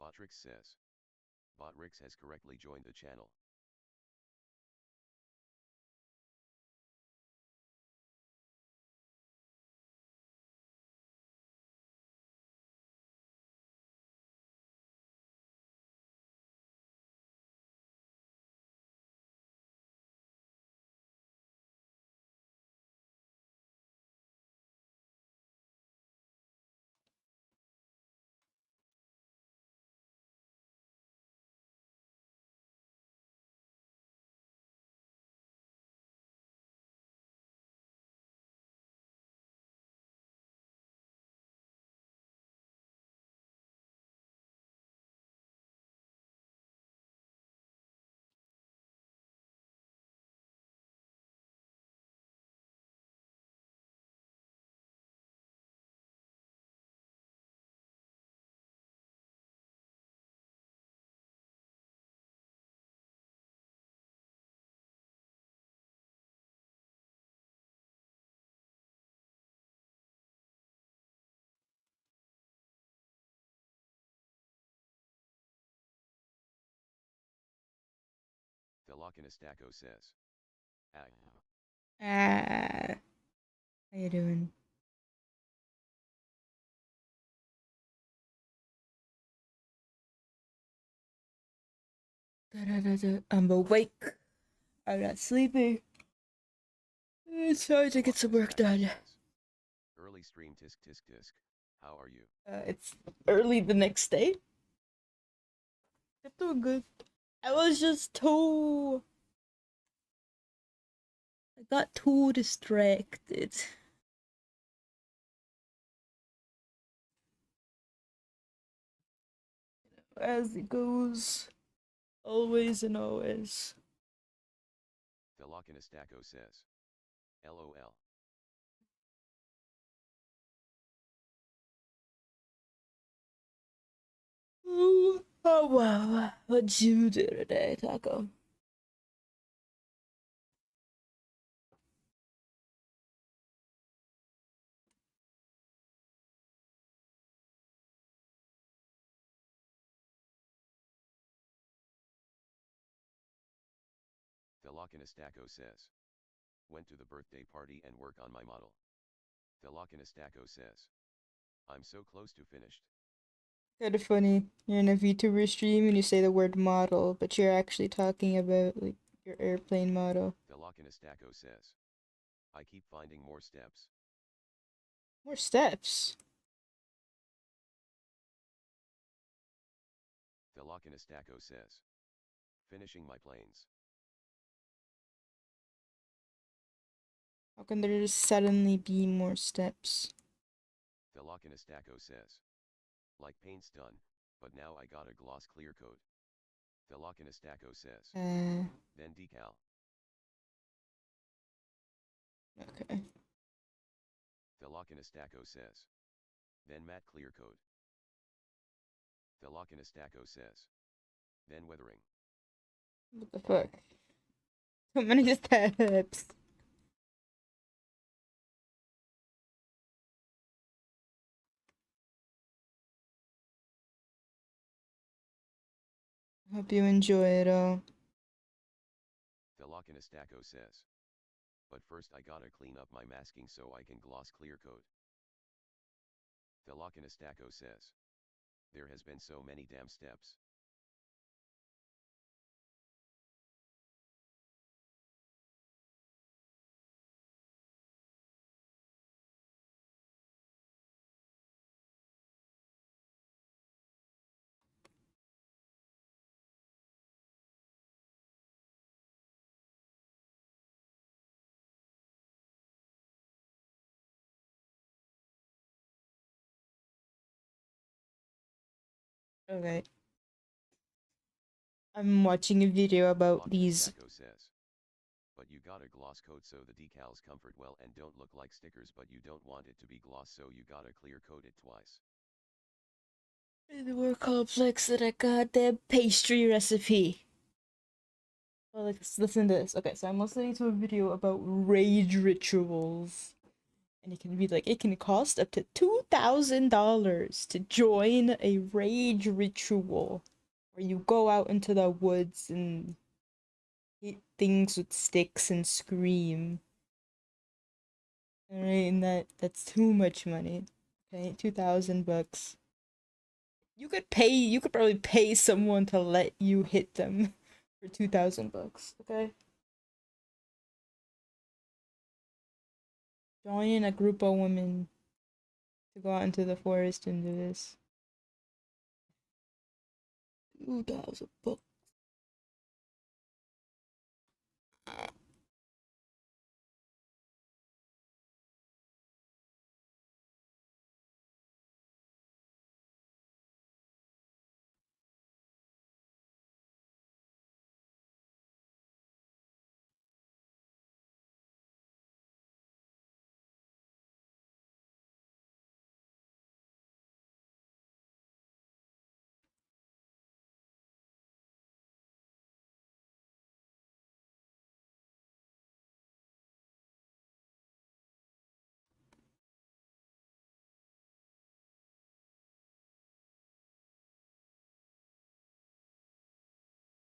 Botrix says. Botrix has correctly joined the channel. Thelokinestaco says. How you doing? I'm awake. I'm not sleepy. It's time to get some work done. Early stream tisk tisk tisk. How are you? It's early the next day. I'm doing good. I was just too... I got too distracted. As it goes. Always and always. Thelokinestaco says. LOL. Oh wow. What'd you do today, Taco? Thelokinestaco says. Went to the birthday party and work on my model. Thelokinestaco says. I'm so close to finished. Kinda funny. You're in a VTuber stream and you say the word model, but you're actually talking about like your airplane model. Thelokinestaco says. I keep finding more steps. More steps. Thelokinestaco says. Finishing my planes. How can there just suddenly be more steps? Thelokinestaco says. Like paint's done, but now I got a gloss clear coat. Thelokinestaco says. Then decal. Okay. Thelokinestaco says. Then matte clear coat. Thelokinestaco says. Then weathering. What the fuck? So many steps. Hope you enjoy it all. Thelokinestaco says. But first I gotta clean up my masking so I can gloss clear coat. Thelokinestaco says. There has been so many damn steps. Okay. I'm watching a video about these. Says. But you gotta gloss coat so the decals comfort well and don't look like stickers, but you don't want it to be gloss, so you gotta clear coat it twice. It's more complex than a goddamn pastry recipe. Well, let's listen to this. Okay, so I'm listening to a video about rage rituals. And it can be like, it can cost up to $2,000 to join a rage ritual where you go out into the woods and hit things with sticks and scream. Alright, and that's too much money. Okay, $2,000. You could probably pay someone to let you hit them for $2,000, okay? Join a group of women to go out into the forest and do this. $2,000.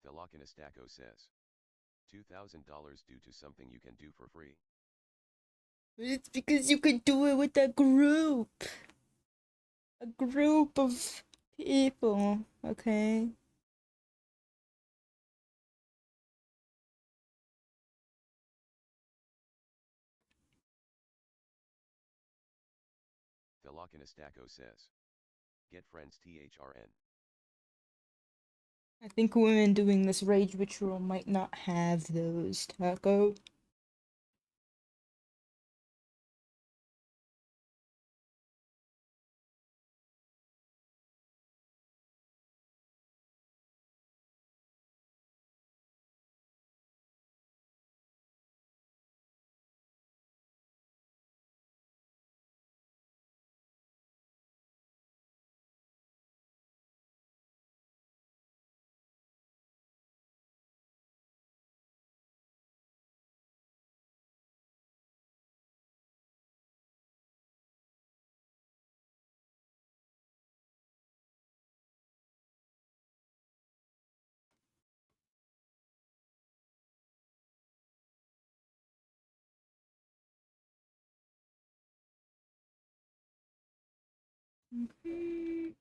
Thelockinistako says. $2,000 due to something you can do for free. But it's because you could do it with a group. A group of people, okay? Thelockinistako says. Get friends THRN. I think women doing this rage ritual might not have those, Taco. Mhm.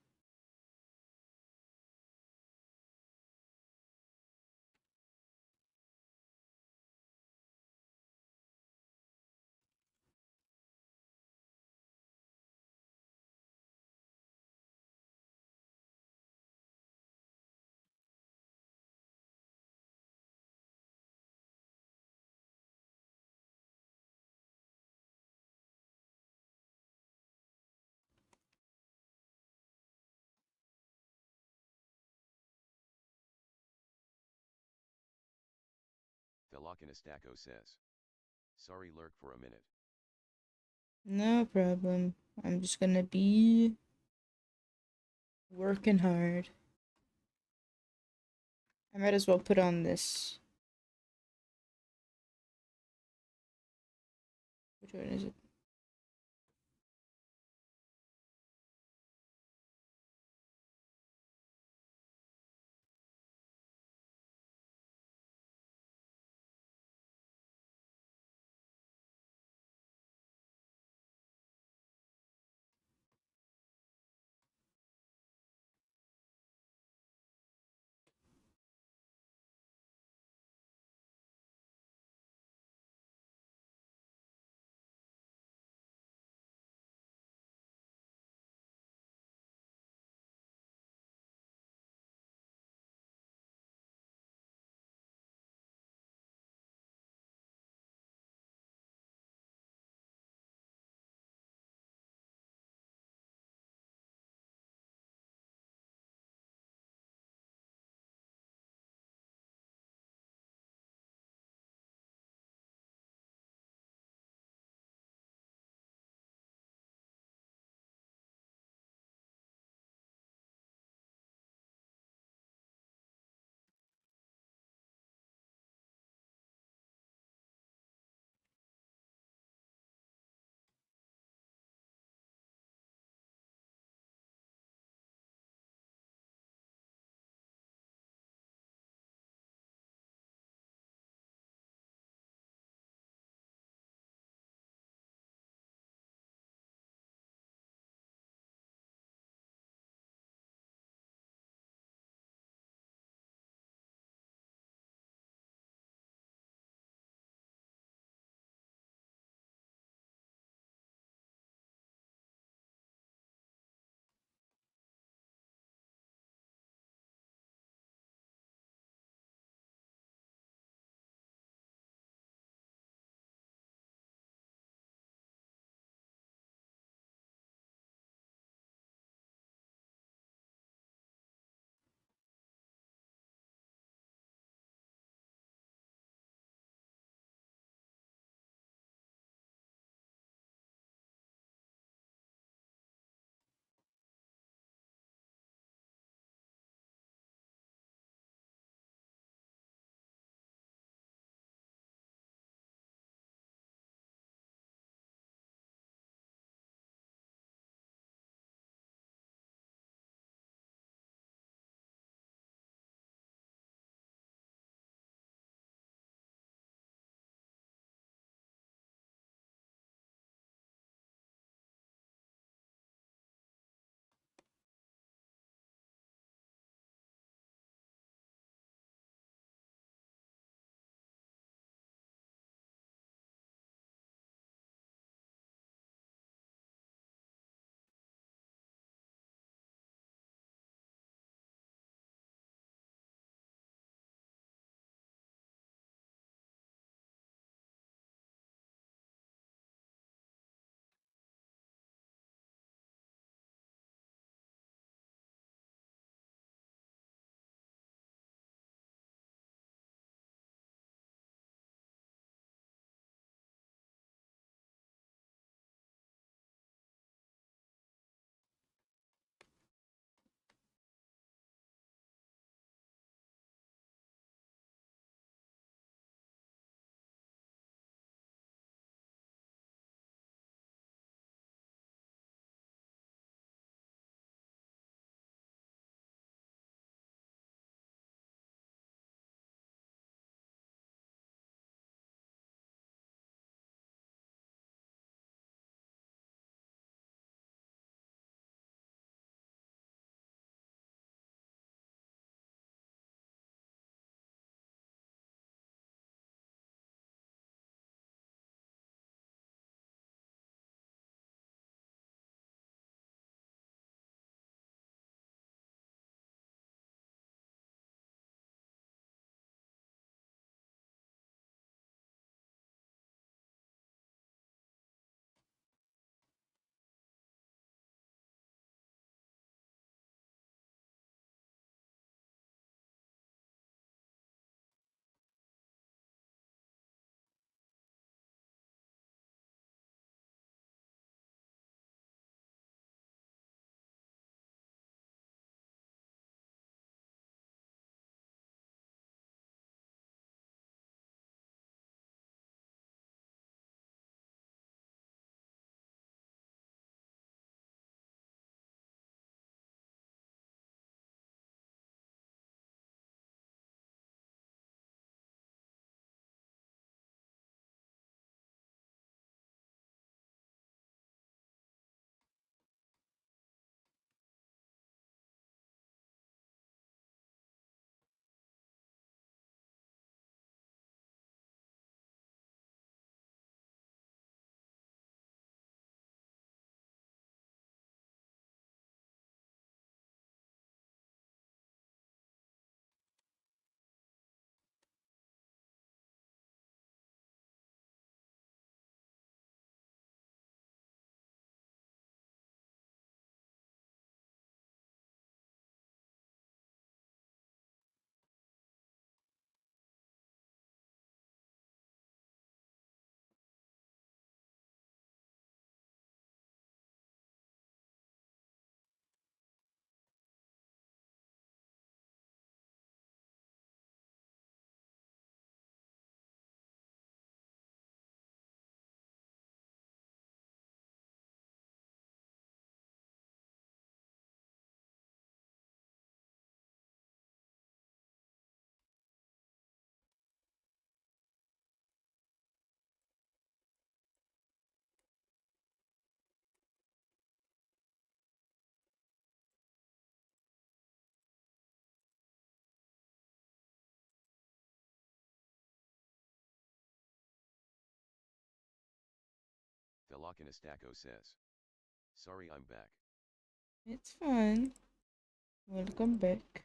Thelockinistako says. Sorry lurk for a minute. No problem. I'm just gonna be working hard. I might as well put on this. Which one is it? Thelockinistako says. Sorry, I'm back. It's fine. Welcome back.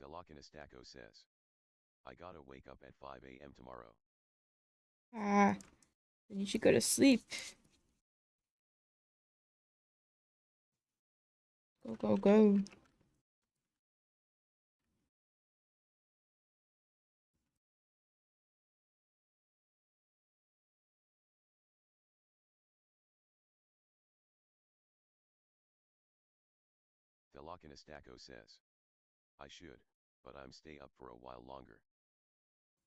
Thelockinistako says. I gotta wake up at 5 a.m. tomorrow. Ah, then you should go to sleep. Go, go, go. Thelockinistako says. I should, but I'm stay up for a while longer.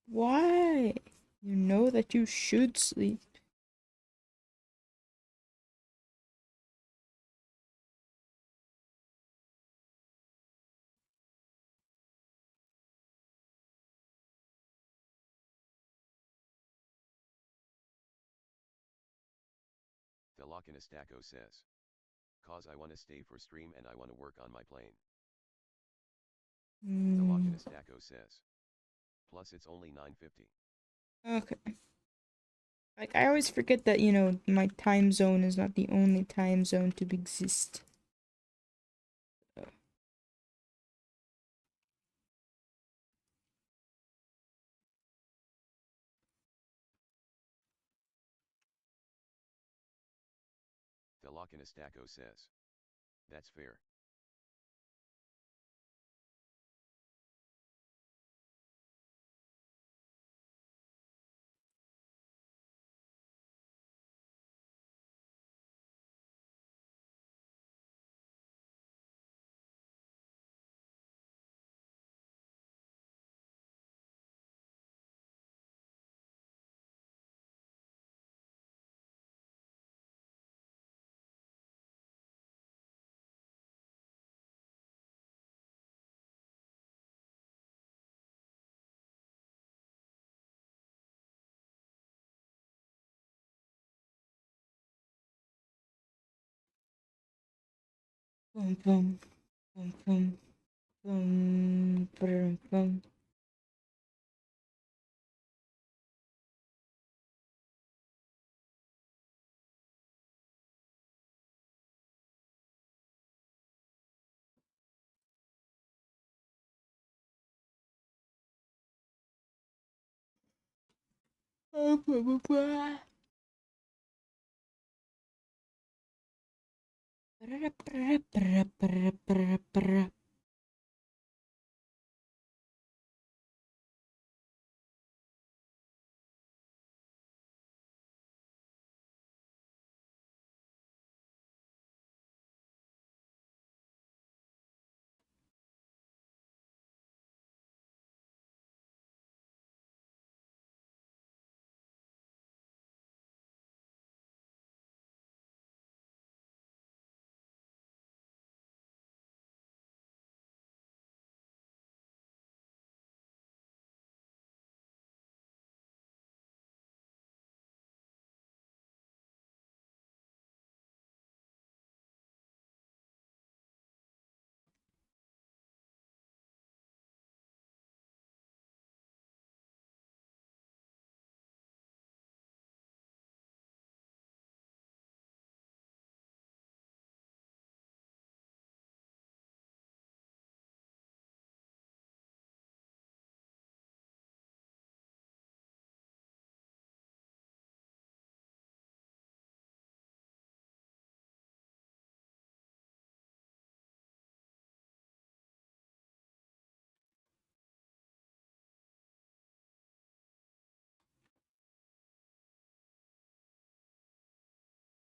Why? You know that you should sleep. Thelockinistako says. Cause I wanna stay for stream and I wanna work on my plane. Thelockinistako says. Plus it's only 9:50. Okay. Like, I always forget that, you know, my time zone is not the only time zone to exist. Thelockinistako says. That's fair. Boom, boom, boom, boom, boom, boom, boom.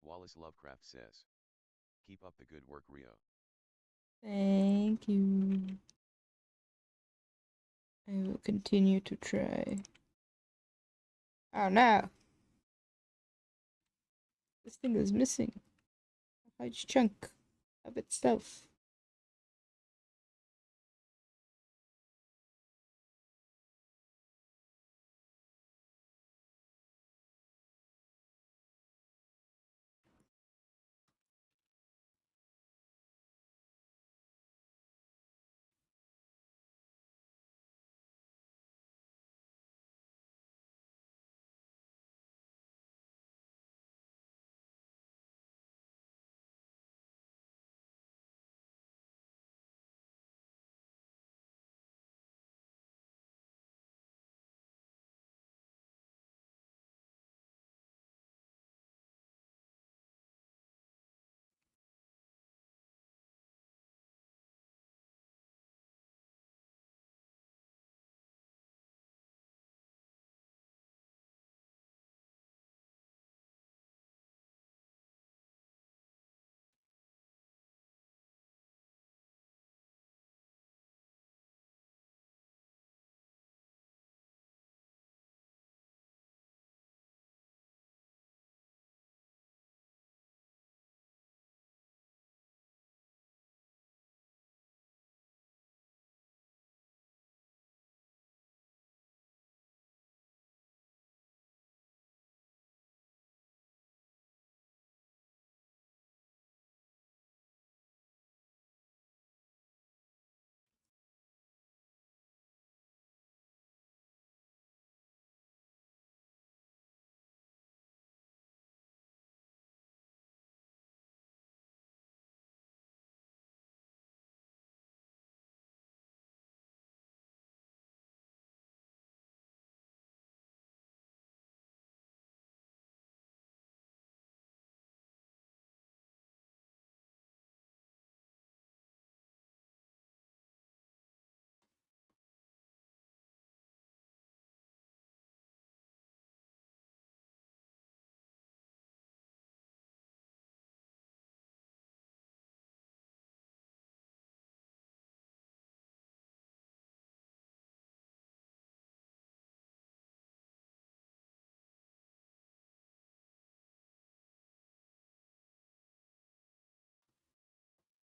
Wallace Lovecraft says. Keep up the good work, Rio. Thank you. I will continue to try. Oh no! This thing is missing a huge chunk of itself.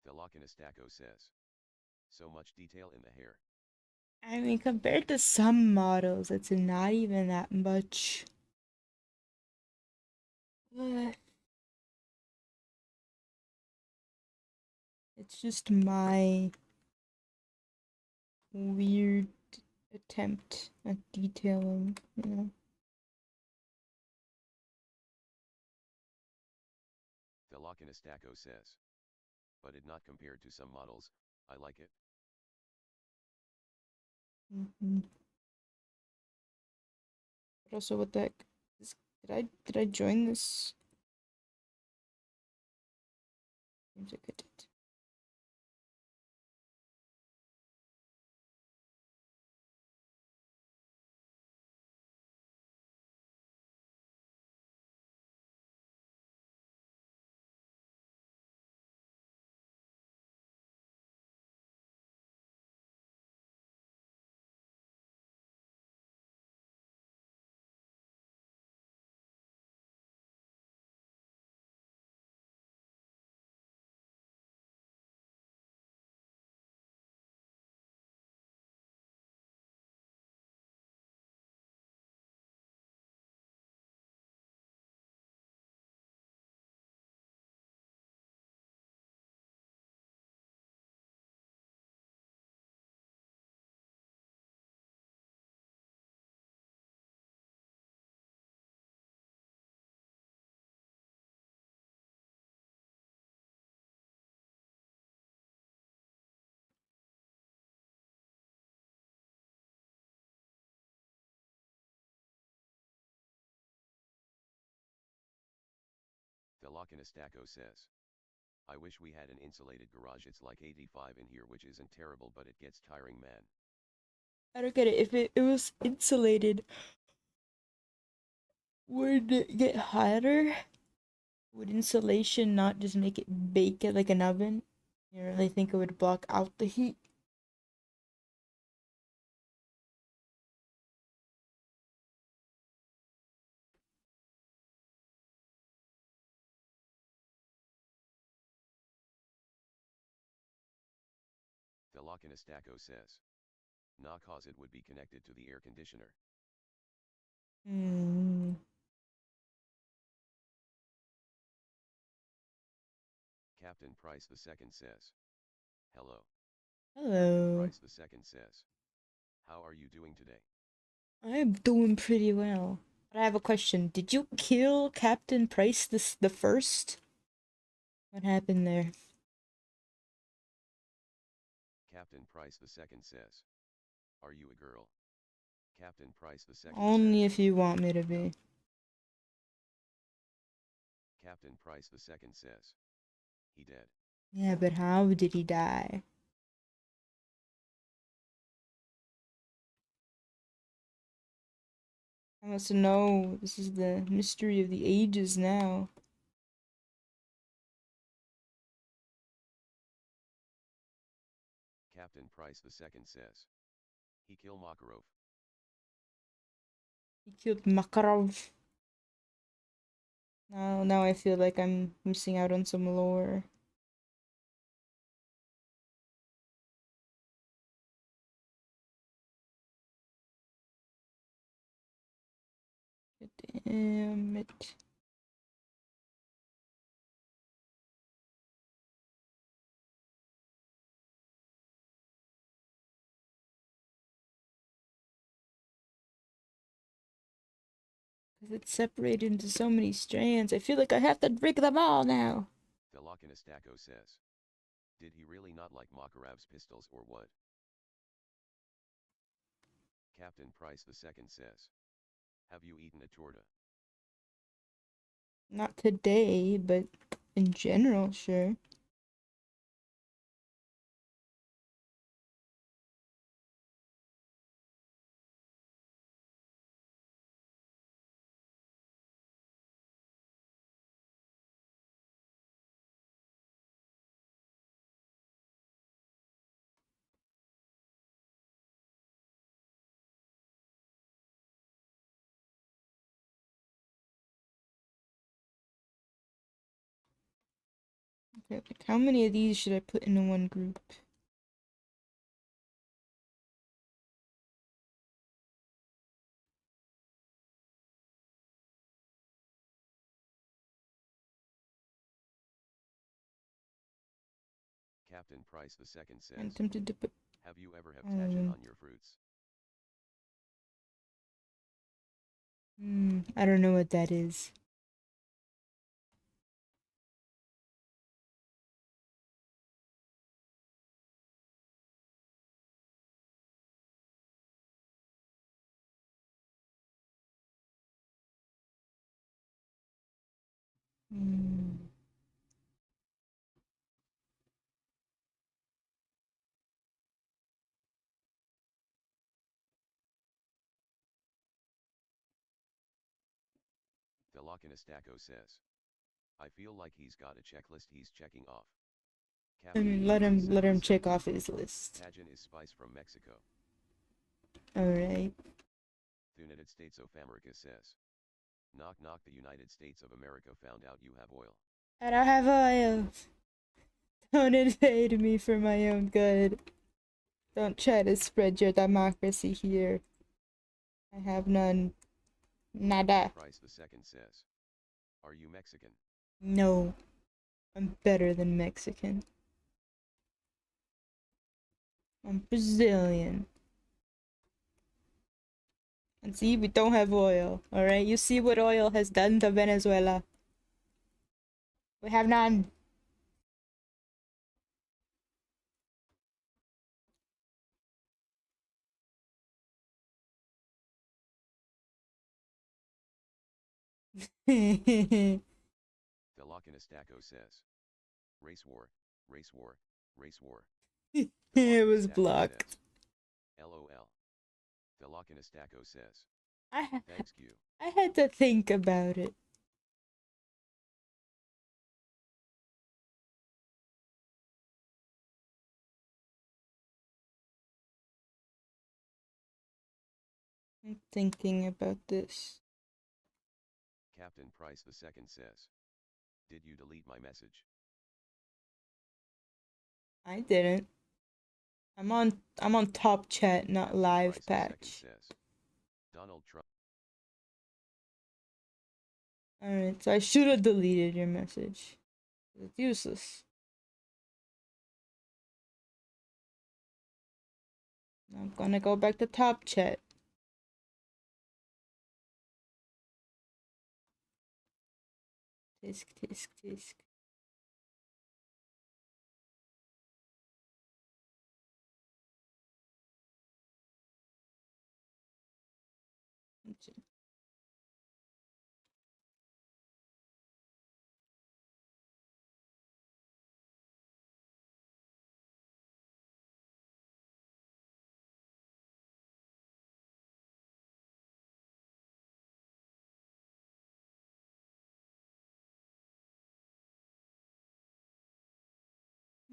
Delocanastaco says. So much detail in the hair. I mean, compared to some models, it's not even that much. It's just my weird attempt at detailing, you know. Velocinastaco says. But it not compared to some models, I like it. But also, what the heck? Did I join this? Seems like I did. Velocinastaco says. I wish we had an insulated garage. It's like 85 in here, which isn't terrible, but it gets tiring, man. I don't get it. If it was insulated, would it get hotter? Would insulation not just make it bake it like an oven? You really think it would block out the heat? Velocinastaco says. Nah, cause it would be connected to the air conditioner. Captain Price II says. Hello. Captain Hello. Price II says. How are you doing today? I am doing pretty well. But I have a question. Did you kill Captain Price the first? What happened there? Captain Price II says. Are you a girl? Captain Price II Only says. if you want me to be. Captain Price II says. He dead. Yeah, but how did he die? I must know. This is the mystery of the ages now. Captain Price II says. He killed Makarov. He killed Makarov. Now I feel like I'm missing out on some lore. Damn it. Because it's separated into so many strands. I feel like I have to rig them all now. Velocinastaco says. Did he really not like Makarov's pistols or what? Captain Price II says. Have you eaten a torta? Not today, but in general, sure. Okay, like how many of these should I put into one group? Captain Price the second I'm says, tempted to put. have you ever have tagine on your fruits? I don't know what that is. Thelocinastaco says, I feel like he's got a checklist he's checking off. I mean, let him check off his list. Tagine is spice from Mexico. Alright. The United States of America says, knock knock, the United States of America found out you have oil. I don't have oil. Don't invade me for my own good. Don't try to spread your democracy here. I have none. Nada. Price the second says, are you Mexican? No. I'm better than Mexican. I'm Brazilian. And see, we don't have oil. Alright, you see what oil has done to Venezuela. We have none. Thelocinastaco says, race war, race war, race war. It was blocked. Says, LOL. Thelocinastaco says, Thanks you. I had to think about it. I'm thinking about this. Captain Price the second says, did you delete my message? I didn't. I'm on top chat, not Captain live Price patch. Says, Donald Trump. Alright, so I should have deleted your message. It's useless. I'm gonna go back to top chat. Tisk, tisk, tisk.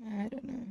I don't know.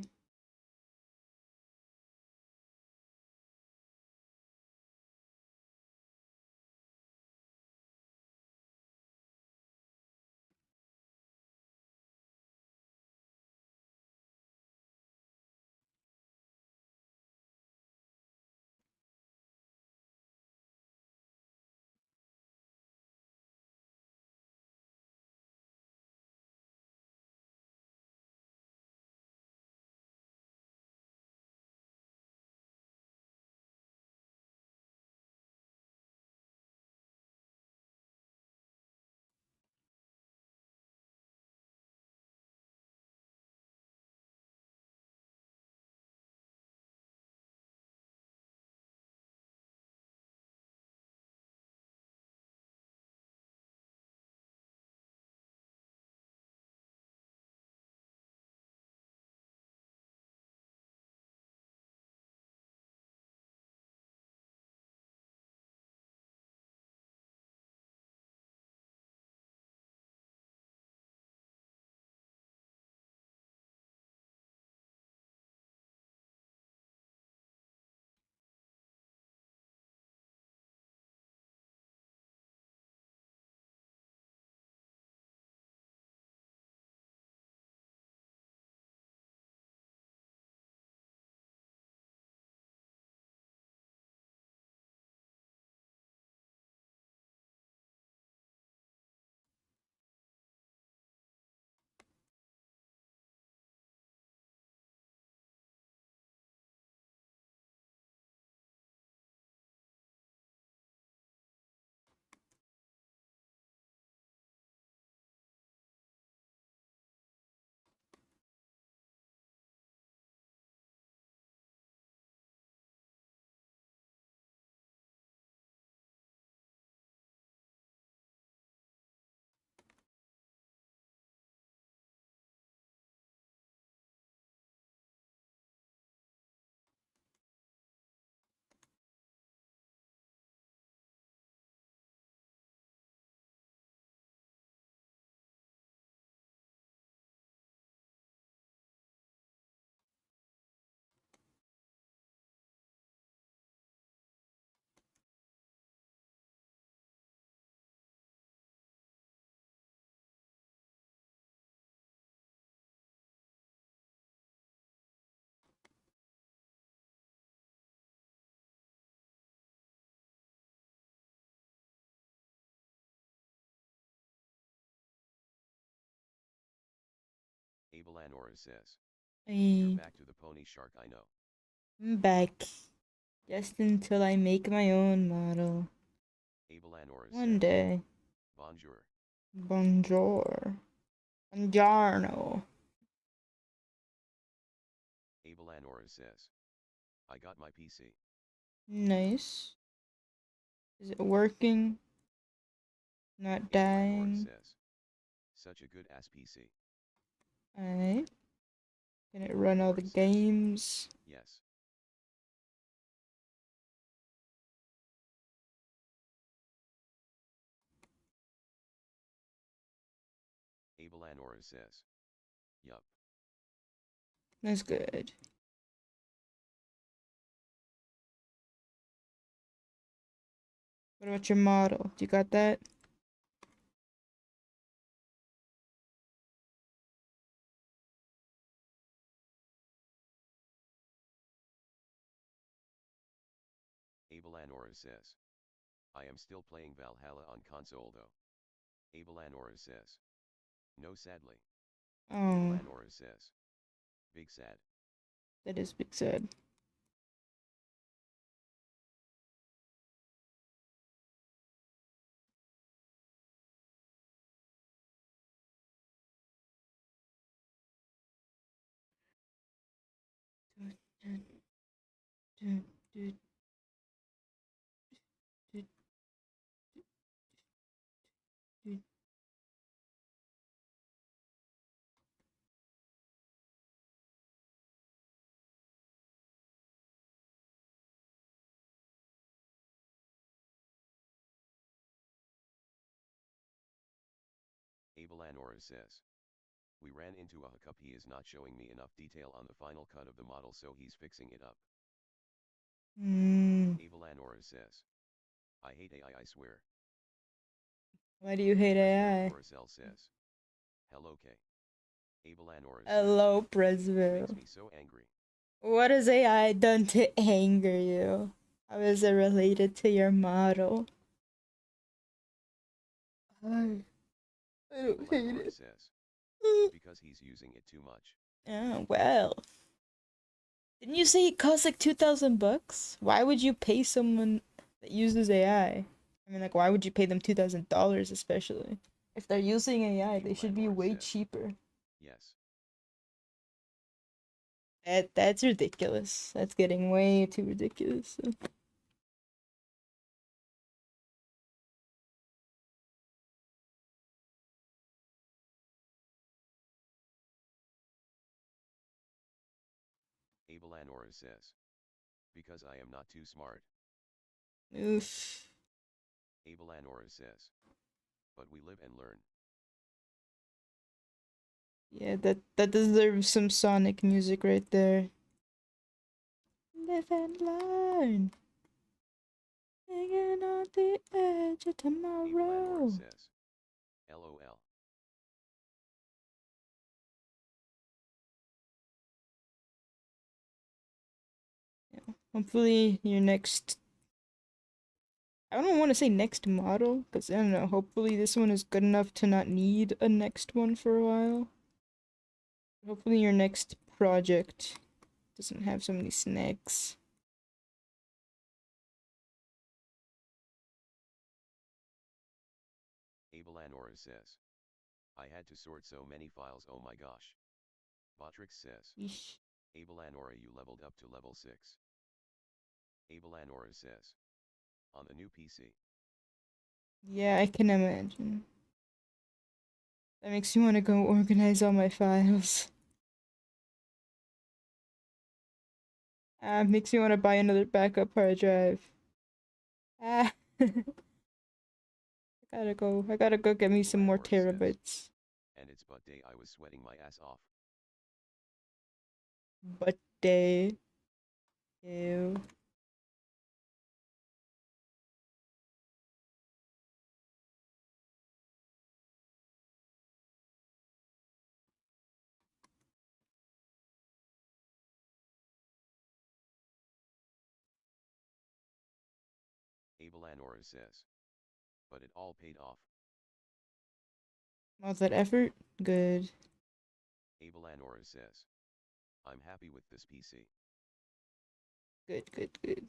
Abel Anora says. You're Hey, back to the pony shark, I know. I'm back. Just until I make my own model. Abel Anora One says. day. Bonjour. Bonjour. Buongiorno. Abel Anora says. I got my PC. Nice. Is it working? Not Abel Anora dying? says. Such a good ass PC. Alright. Can it Abel run all the Anora says. games? Yes. Abel Anora says. Yup. That's good. What about your model? Do you got that? Abel Anora says. I am still playing Valhalla on console though. Abel Anora says. No, sadly. Abel Oh, Anora says. Big sad. that is big sad. Abel Anora says. We ran into a hiccup. He is not showing me enough detail on the final cut of the model, so he's fixing it up. Abel Anora says. I hate AI, I swear. Why do you hate AI? Presville says. Hello K. Abel Anora says. Hello, Makes Presville. me so angry. What has AI done to anger you? How is it related to your model? I don't Abel hate Anora it. says. Because he's using it too much. Oh, well. Didn't you say it costs like 2,000 bucks? Why would you pay someone that uses AI? I mean, like, why would you pay them $2,000 especially? If they're using AI, they Abel should be Anora way says. cheaper. Yes. That's ridiculous. That's getting way too ridiculous. Abel Anora says. Because I am not too smart. Oof. Abel Anora says. But we live and learn. Yeah, that deserves some Sonic music right there. Live and learn. Hanging on the edge of Abel Anora tomorrow. says. LOL. Hopefully your next, I don't want to say next model, because I don't know, hopefully this one is good enough to not need a next one for a while. Hopefully your next project doesn't have so many snags. Abel Anora says. I had to sort so many files, oh my gosh. Botrix says. Yeesh. Abel Anora, you leveled up to level 6. Abel Anora says. On the new PC. Yeah, I can imagine. That makes me want to go organize all my files. Makes me want to buy another backup hard drive. Ah, I gotta go get me Abel some more Anora says. terabytes. And it's butt day, I was sweating my ass off. But day. Ew. Abel Anora says. But it all paid off. All that effort? Good. Abelanora says. I'm happy with this PC. Good, good, good.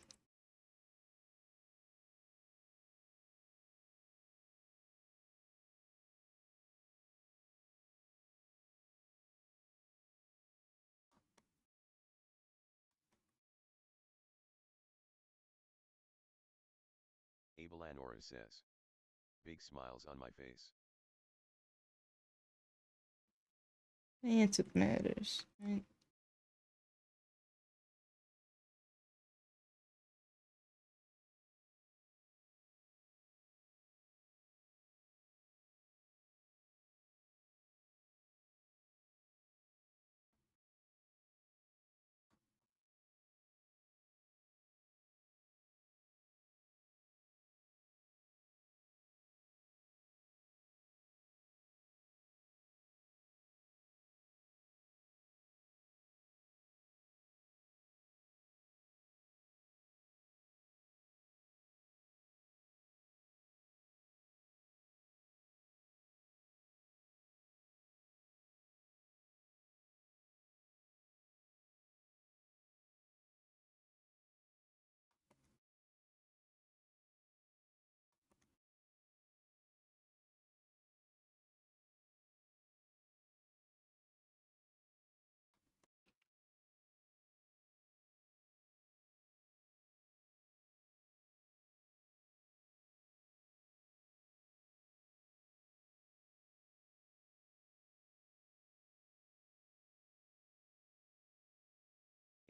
Abelanora says. Big smiles on my face. That's what matters, right?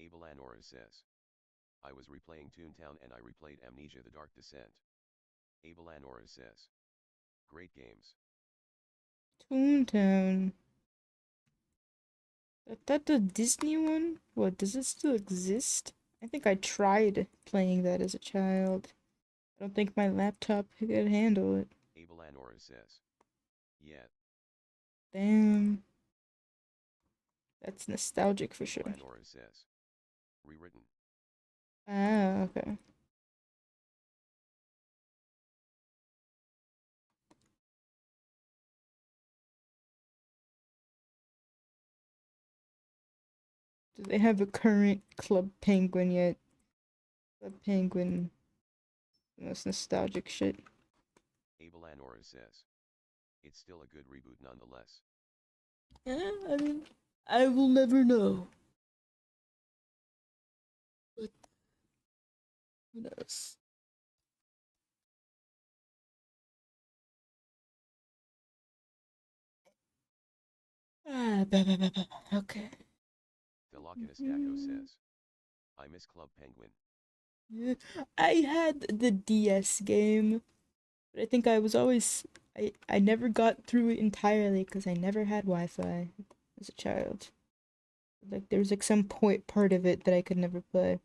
Abelanora says. I was replaying Toontown and I replayed Amnesia the Dark Descent. Abelanora says. Great games. Toontown. That the Disney one? What, does it still exist? I think I tried playing that as a child. I don't think my laptop could handle it. Abelanora says. Yeah. Damn. That's nostalgic for sure. Abelanora says. Rewritten. Ah, okay. Do they have a current Club Penguin yet? Club Penguin. The most nostalgic shit. Abelanora says. It's still a good reboot nonetheless. Yeah, I mean, I will never know. But who knows? Okay. The Lokinistako says. I miss Club Penguin. Yeah, I had the DS game, but I think I was always I never got through it entirely because I never had Wi-Fi as a child. Like there was like some part of it that I could never play.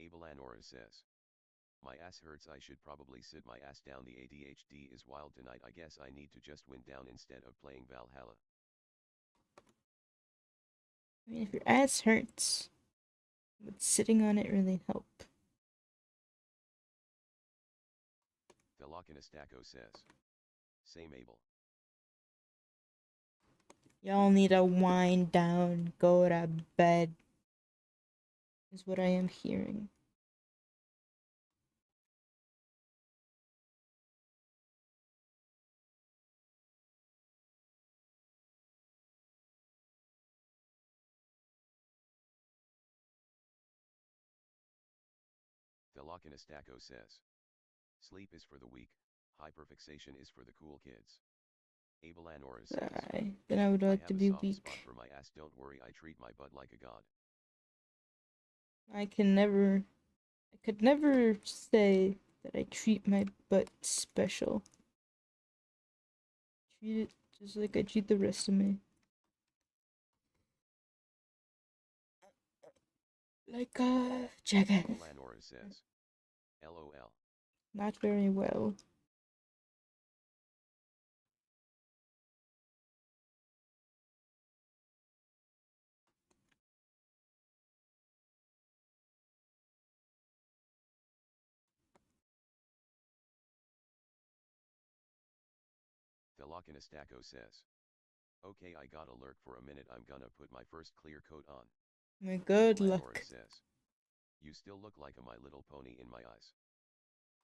Abelanora says. My ass hurts, I should probably sit my ass down, the ADHD is wild tonight, I guess I need to just wind down instead of playing Valhalla. I mean, if your ass hurts, would sitting on it really help? The Lokinistako says. Same Abel. Y'all need to wind down, go to bed, is what I am hearing. The Lokinistako says. Sleep is for the weak, hyperfixation is for the cool kids. Abelanora says. Then I would I like to have a be soft spot weak. for my ass, don't worry, I treat my butt like a god. I could never say that I treat my butt special. Treat it just like I treat the rest of me. Like a jacket. Lanora says. LOL. Not very well. Thelocanastaco says. Okay, I gotta lurk for a minute. I'm gonna put my first clear coat on. My good Lanora luck. says. You still look like a My Little Pony in my eyes.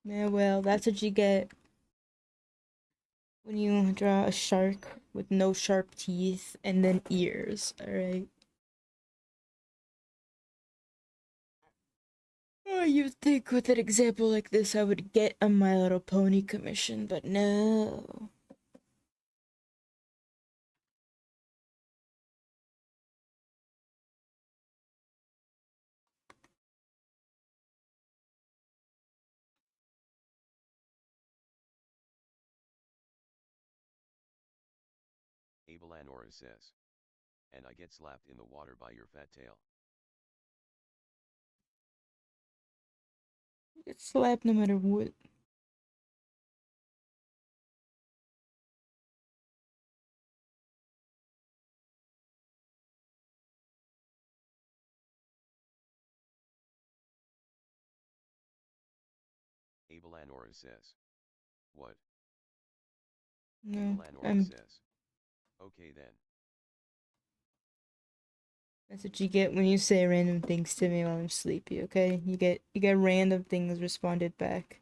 Yeah, well, that's what you get when you draw a shark with no sharp teeth and then ears, alright? Oh, you'd think with an example like this I would get a My Little Pony commission, but no. Abelanora says. And I get slapped in the water by your fat tail. You get slapped no matter what. Abelanora says. What? No, Abelanora says. Okay then. That's what you get when you say random things to me while I'm sleepy, okay? You get random things responded back.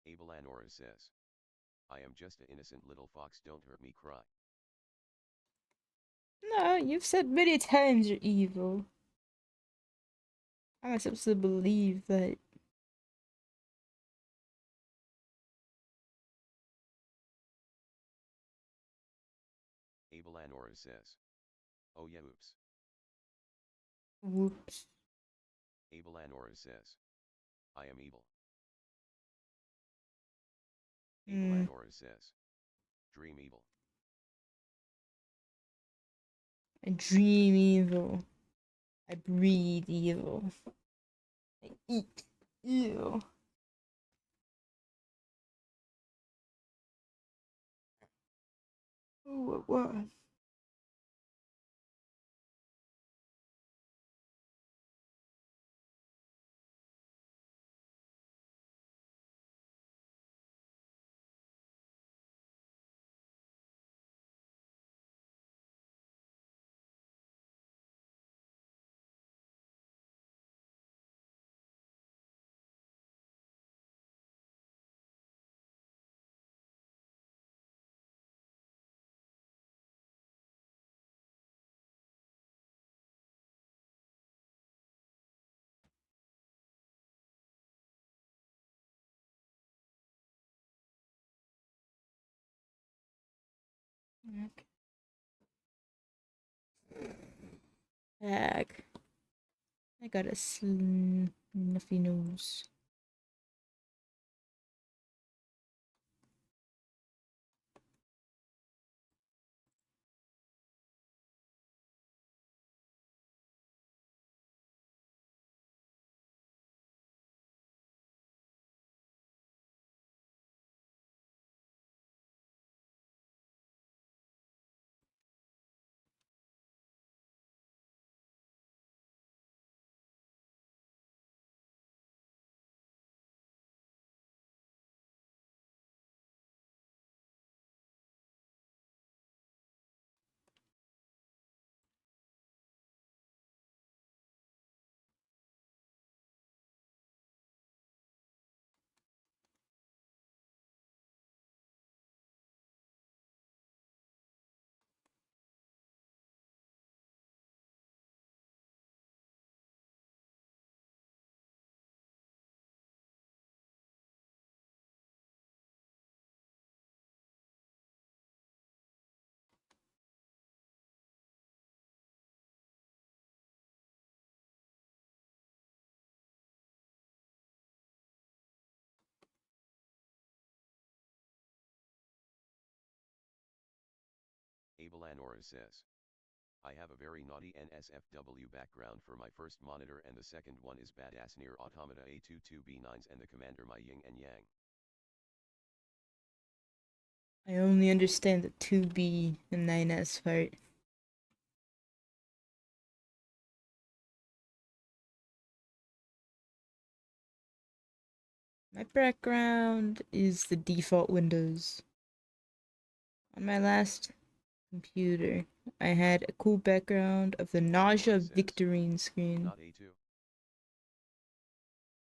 Abelanora says. I am just an innocent little fox, don't hurt me, cry. No, you've said many times you're evil. How am I supposed to believe that? Abelanora says. Oh yeah, oops. Whoops. Abelanora says. I am evil. Hmm. Abelanora says. Dream evil. I dream evil. I breathe evil. I eat evil. Oh, what? Okay. Tag. I got a snuffy nose. Abel Anora says. I have a very naughty NSFW background for my first monitor, and the second one is badass near Automata A22B9s and the commander my yin and yang. I only understand the 2B and 9S part. My background is the default Windows. On my last computer, I had a cool background of the Nausea Victorine screen. Not A2.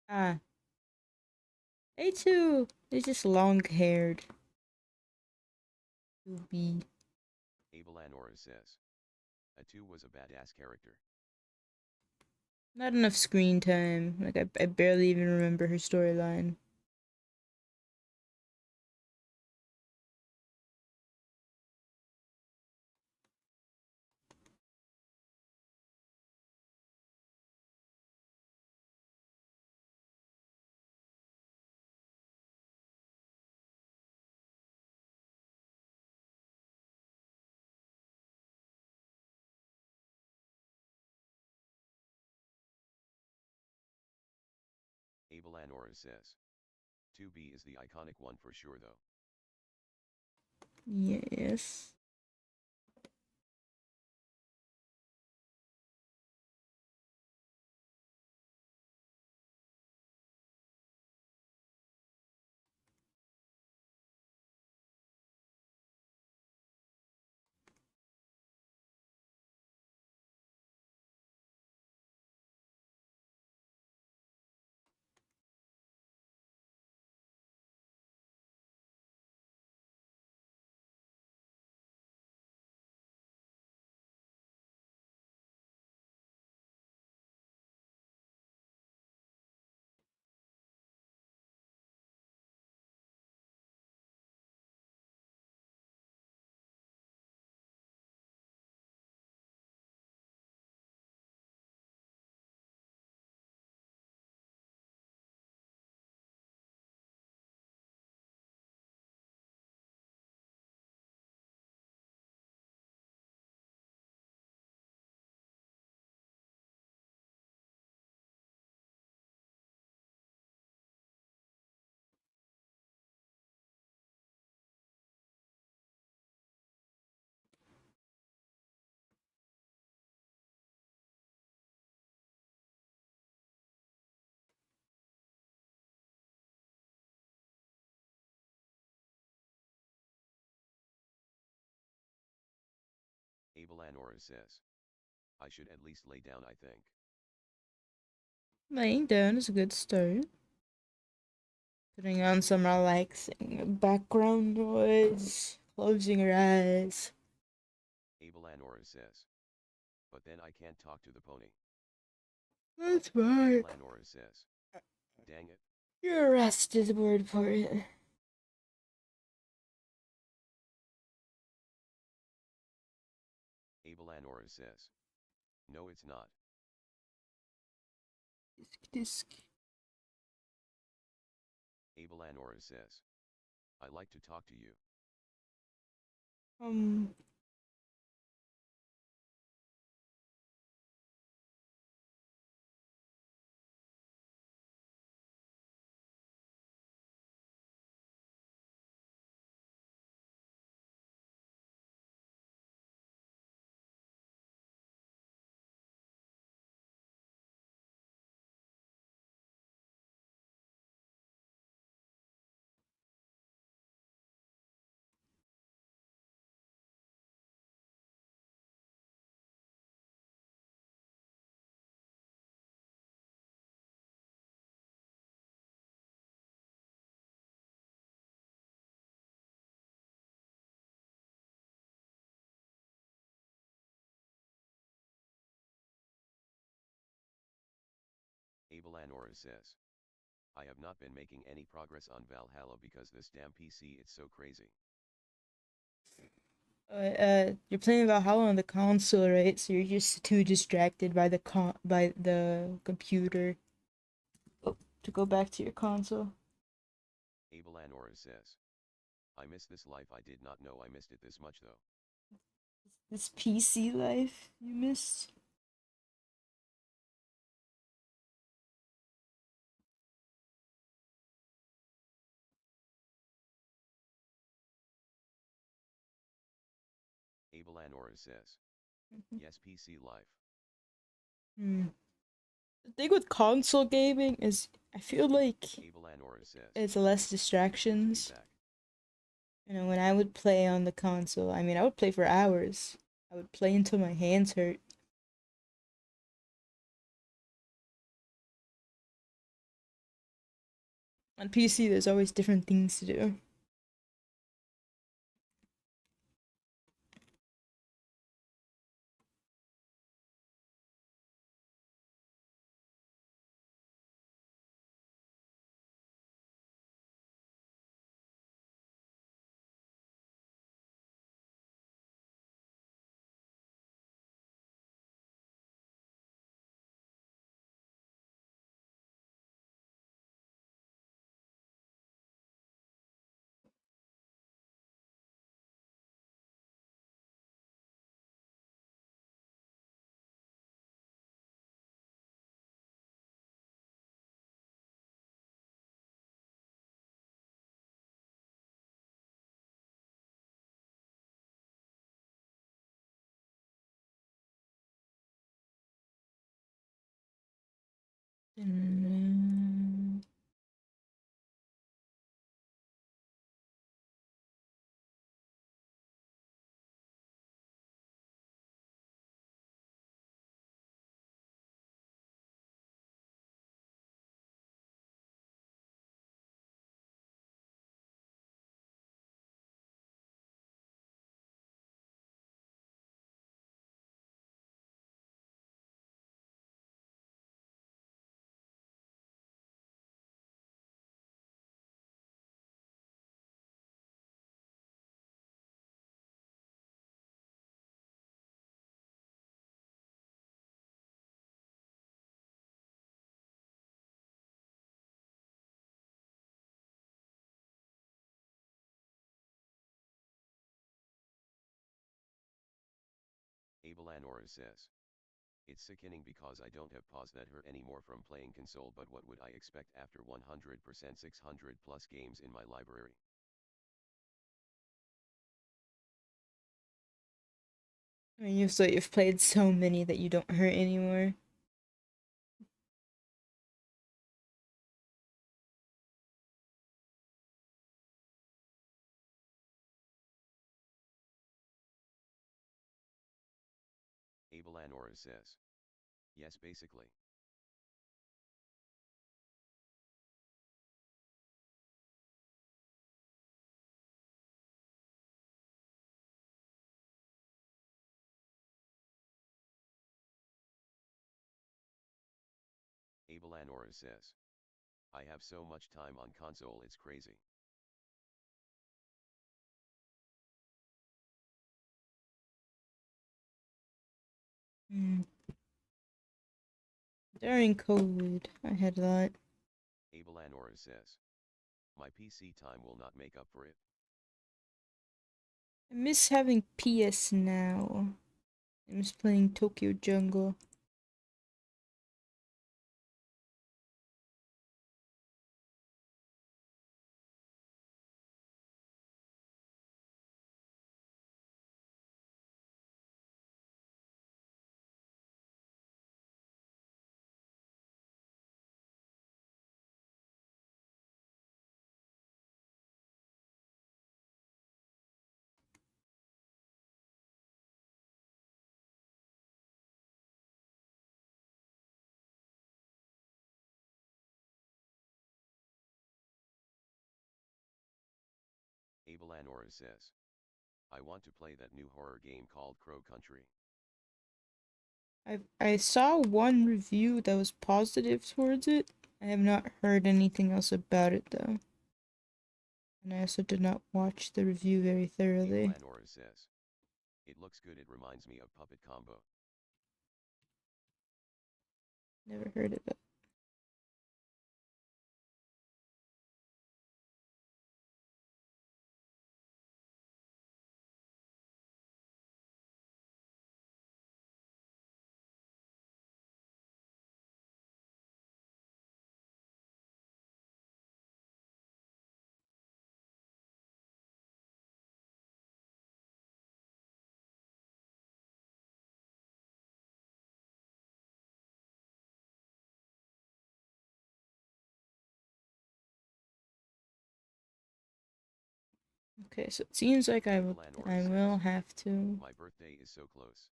Ah. A2 is just long-haired. 2B. Abel Anora says. A2 was a badass character. Not enough screen time. Like, I barely even remember her storyline. Abel Anora says. 2B is the iconic one for sure though. Yes. Abel Anora says. I should at least lay down, I think. Laying down is a good start. Putting on some relaxing background noise. Closing your eyes. Abel Anora says. But then I can't talk to the pony. That's right. Abel Anora says. Dang it. Your rest is the word for it. Abel Anora says. No, it's not. Disc. Abel Anora says. I like to talk to you. Abel Anora says. I have not been making any progress on Valhalla because this damn PC it's so crazy. You're playing Valhalla on the console, right? So you're just too distracted by the computer to go back to your console. Abel Anora says. I miss this life. I did not know I missed it this much though. This PC life you missed? Abelanora says. Yes, PC life. The thing with console gaming is I feel like Abelanora says. it's less distractions. You know, when I would play on the console, I mean, I would play for hours. I would play until my hands hurt. On PC, there's always different things to do. Abelanora says. It's sickening because I don't have paws that hurt anymore from playing console, but what would I expect after 100% 600 plus games in my library? I mean, you've played so many that you don't hurt anymore. Abelanora says. Yes, basically. Abelanora says. I have so much time on console, it's crazy. During COVID, I had that. Abelanora says. My PC time will not make up for it. I miss having PS Now. I miss playing Tokyo Jungle. Abelanora says. I want to play that new horror game called Crow Country. I saw one review that was positive towards it. I have not heard anything else about it though. And I also did not watch the review very thoroughly. Abelanora says. It looks good, it reminds me of Puppet Combo. Never heard of it. Okay, so it seems like I will says, have to my birthday is so close.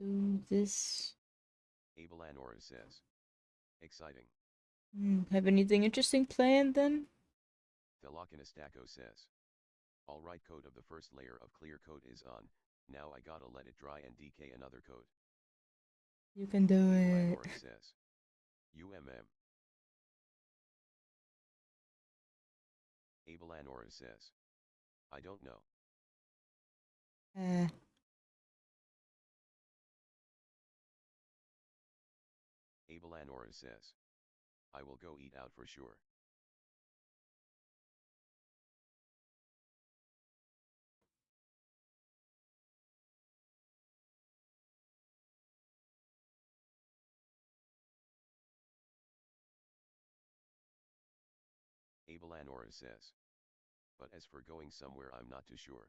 do this. Abelanora says, exciting. Have anything interesting planned then? Thelochinistako says, alright, coat of the first layer of clear coat is on, now I gotta let it dry and decay another coat. You can do it. Abelanora says, Abelanora says, I don't know. Abelanora says, I will go eat out for sure. Abelanora says, but as for going somewhere, I'm not too sure.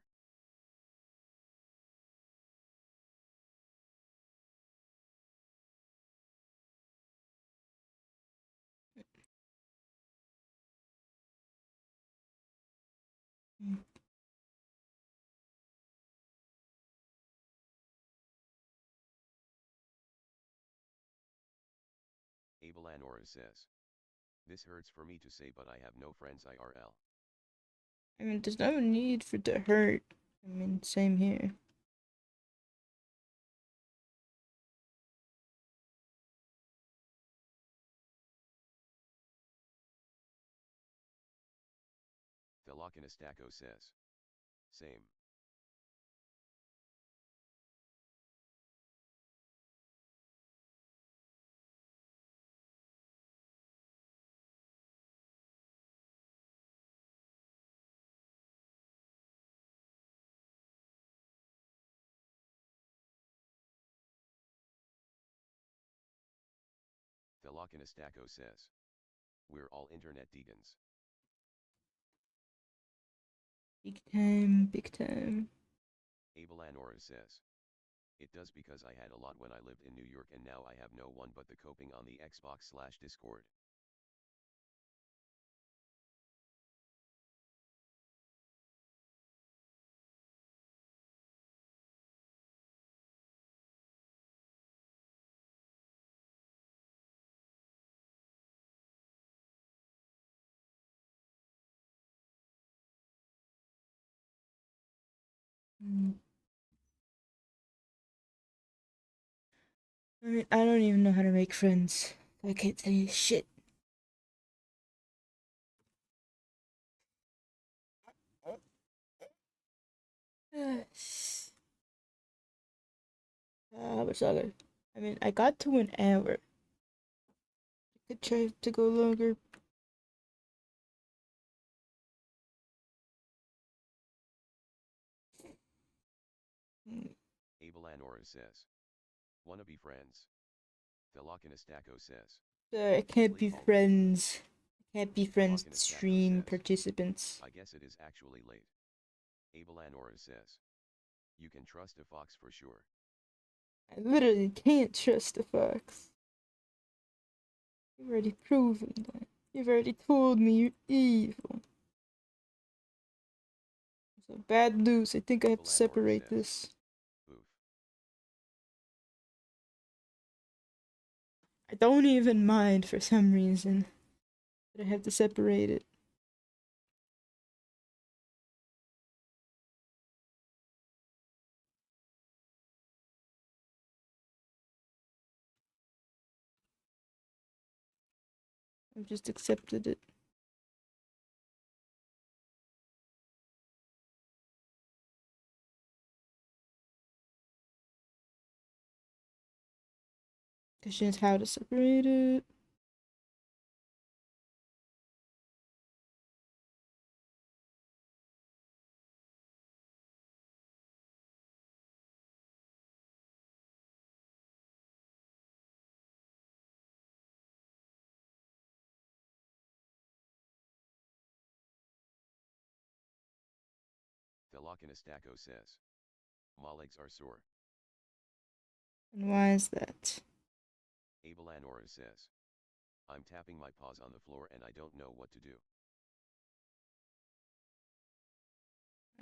Abelanora says, this hurts for me to say, but I have no friends IRL. I mean, there's no need for it to hurt. I mean, same here. Thelochinistako says, same. Thelochinistako says, we're all internet deacons. Big time, big time. Abelanora says, it does because I had a lot when I lived in New York and now I have no one but the coping on the Xbox/Discord. I mean, I don't even know how to make friends. I can't tell you shit. How much longer? I mean, I got to an hour. I could try to go longer. Abelanora says, wanna be friends? Thelochinistako says, I can't be friends. I can't be friends with stream says, participants. I guess it is actually late. Abelanora says, you can trust a fox for sure. I literally can't trust a fox. You've already proven that. You've already told me you're evil. So bad news. I think I have to separate this. Oof. I don't even mind for some reason, but I have to separate it. I've just accepted it. Question is how to separate it. Thelochinistako says, my legs are sore. And why is that? Abelanora says, I'm tapping my paws on the floor and I don't know what to do.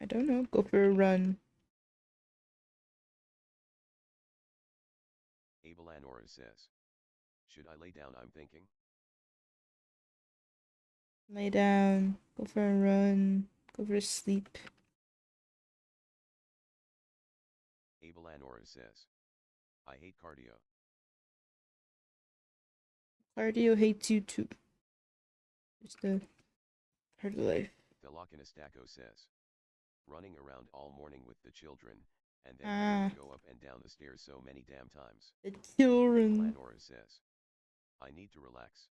I don't know. Go for a run. Abel Anora says. Should I lay down? I'm thinking. Lay down. Go for a run. Go for a sleep. Abel Anora says. I hate cardio. Cardio hates you too. Just a part of life. Delocanastaco says. Running around all morning with the children, and then having to go up and down the stairs so many damn times. The children. Lanora says. I need to relax.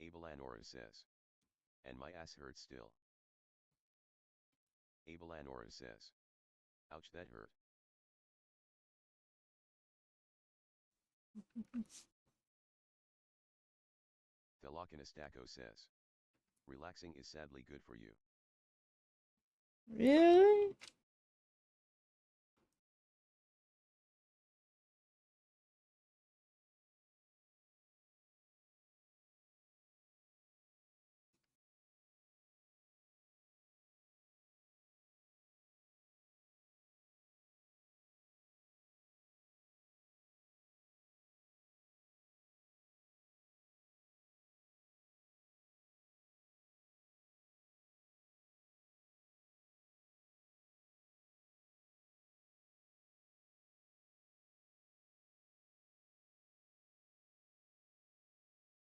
Abel Anora says. And my ass hurts still. Abel Anora says. Ouch, that hurt. Delocanastaco says. Relaxing is sadly good for you. Really?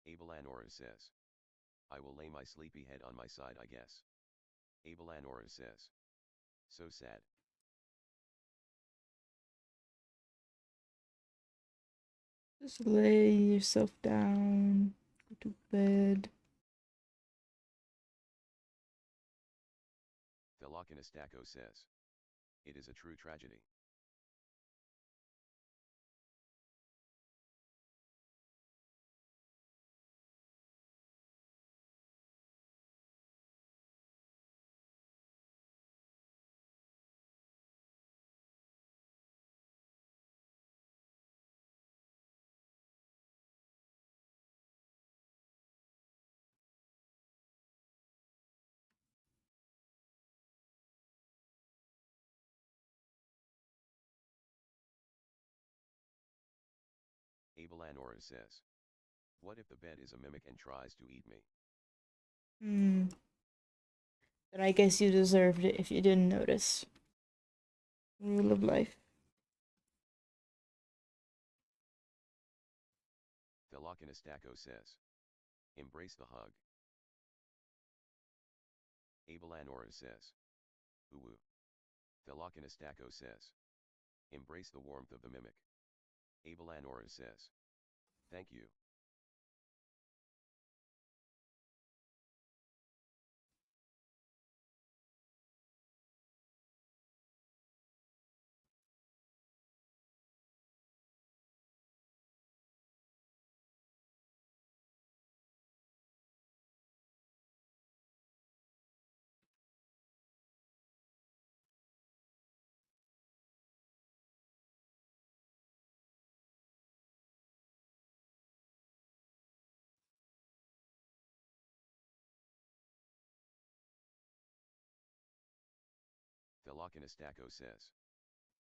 Abel Anora says. I will lay my sleepy head on my side, I guess. Abel Anora says. So sad. Just lay yourself down. Go to bed. Delocanastaco says. It is a true tragedy. Abel Anora says. What if the bed is a mimic and tries to eat me? But I guess you deserved it if you didn't notice. Rule of life. Delocanastaco says. Embrace the hug. Abel Anora says. Ooh. Delocanastaco says. Embrace the warmth of the mimic. Abel Anora says. Thank you. Delocanastaco says.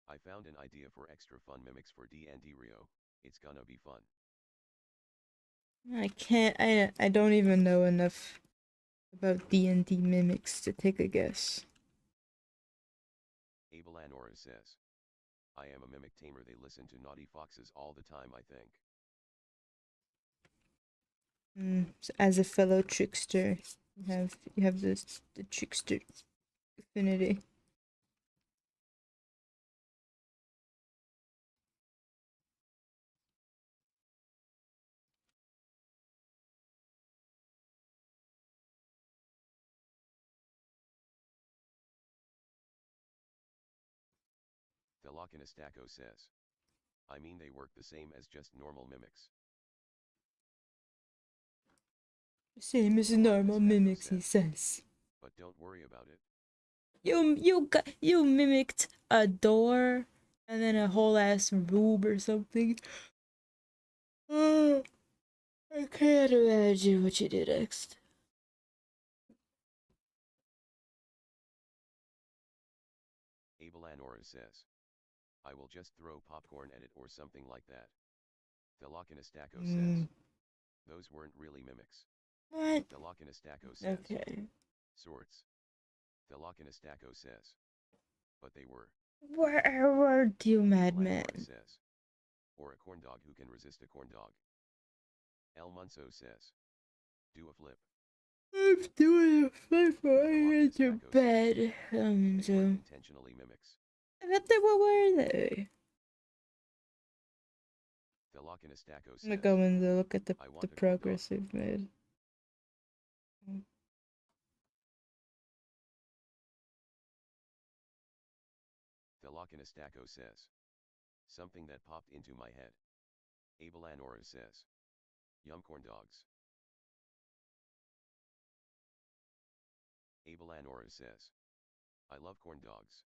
I found an idea for extra fun mimics for D&D Rio. It's gonna be fun. I can't. I don't even know enough about D&D mimics to take a guess. Abel Anora says. I am a mimic tamer. They listen to naughty foxes all the time, I think. So as a fellow trickster, you have the trickster affinity. Delocanastaco says. I mean, they work the same as just normal mimics. Same as normal mimics, he says. But don't worry about it. You mimicked a door and then a whole ass room or something. I can't imagine what you do next. Abelanora says, I will just throw popcorn at it or something like that. Thelokinistako says, those weren't really mimics. What? Thelokinistako says, Okay. sorts. Thelokinistako says, but they were. Where do you, madman? Abelanora says, or a corn dog who can resist a corn dog. El Munso says, do a flip. I'm doing a flip right into bed. They weren't intentionally mimics. I bet they were they? Thelokinistako says, I'm gonna go and look at the progress they've made. Thelokinistako says, something that popped into my head. Abelanora says, yum corn dogs. Abelanora says, I love corn dogs.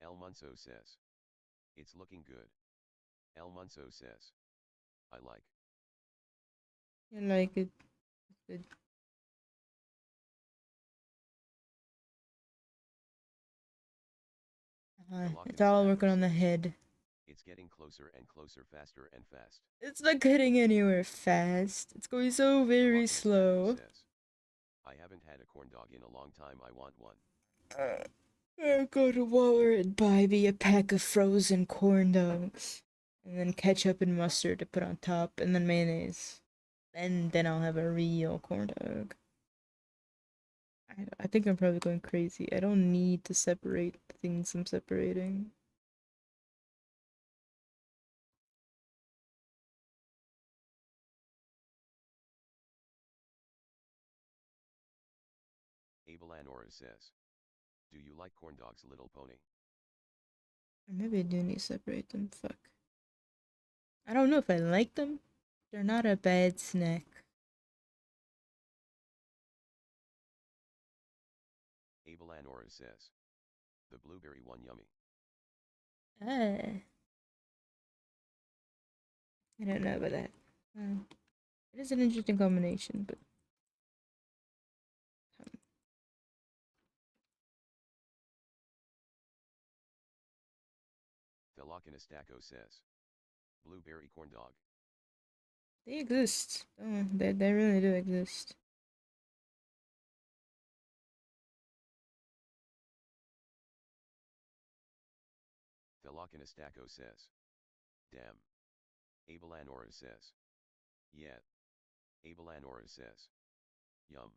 El Munso says, it's looking good. El Munso says, I like. You like it? Good. It's all working on the head. It's getting closer and closer, faster and fast. It's not getting anywhere fast. It's going so very slow. Says, I haven't had a corn dog in a long time. I want one. I'll go to Walmart and buy me a pack of frozen corn dogs. And then ketchup and mustard to put on top, and then mayonnaise. And then I'll have a real corn dog. I think I'm probably going crazy. I don't need to separate the things I'm separating. Abelanora says, do you like corn dogs, little pony? Or maybe I do need to separate them. Fuck. I don't know if I like them. They're not a bad snack. Abelanora says, the blueberry one yummy. I don't know about that. It is an interesting combination, but Thelokinistako says, blueberry corn dog. They exist. Oh, they really do exist. Thelokinistako says, damn. Abelanora says, yeah. Abelanora says, yum.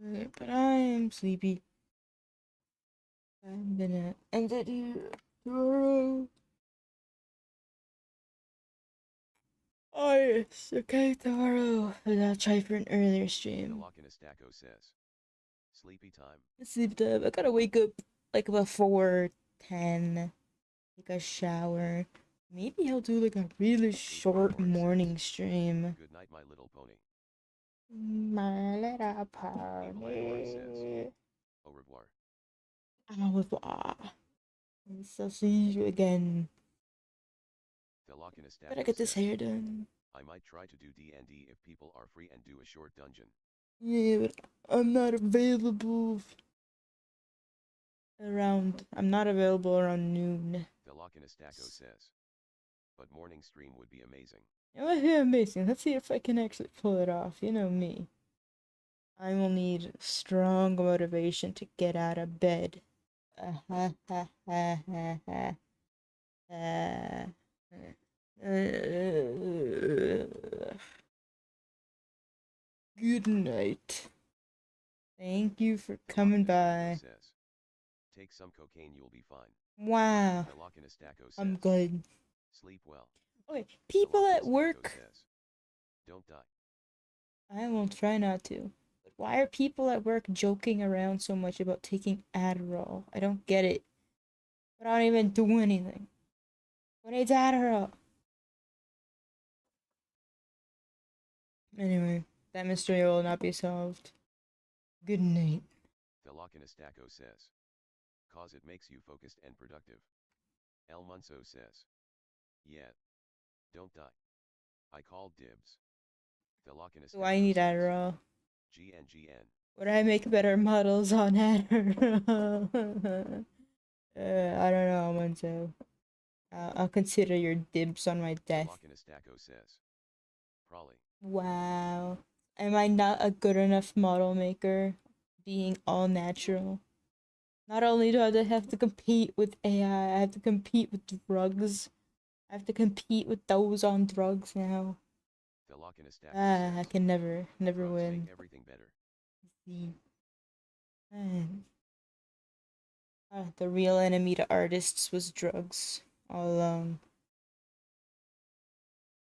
Okay, but I am sleepy. I'm gonna end it here tomorrow. Oh yes, okay, tomorrow. And I'll try for an earlier stream. Thelokinistako says, sleepy time. Sleep time. I gotta wake up like about 4:10. Take a shower. Maybe I'll do like a really short morning stream. Good night, my little pony. My little pony. Au revoir. Au revoir. So see you again. Better get this hair done. I might try to do D&D if people are free and do a short dungeon. Yeah, but I'm not available around noon. Velocinastaco says. But morning stream would be amazing. It would be amazing. Let's see if I can actually pull it off. You know me. I will need strong motivation to get out of bed. Good night. Thank you for coming by. Says, take some cocaine, you'll be fine. Wow. I'm good. Sleep well. Okay, people at work. Says, don't die. I will try not to. But why are people at work joking around so much about taking Adderall? I don't get it. But I don't even do anything. Who needs Adderall? Anyway, that mystery will not be solved. Good night. Velocinastaco says, cause it makes you focused and productive. El Munso says, yeah, don't die. I called dibs. Do I need Adderall? GNGN. Would I make better models on Adderall? I don't know, Munso. I'll consider your dibs on my death. Says, probably. Wow. Am I not a good enough model maker? Being all natural. Not only do I have to compete with AI, I have to compete with drugs. I have to compete with those on drugs now. I can never win. Everything better. The real enemy to artists was drugs all along.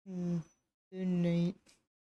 Good night.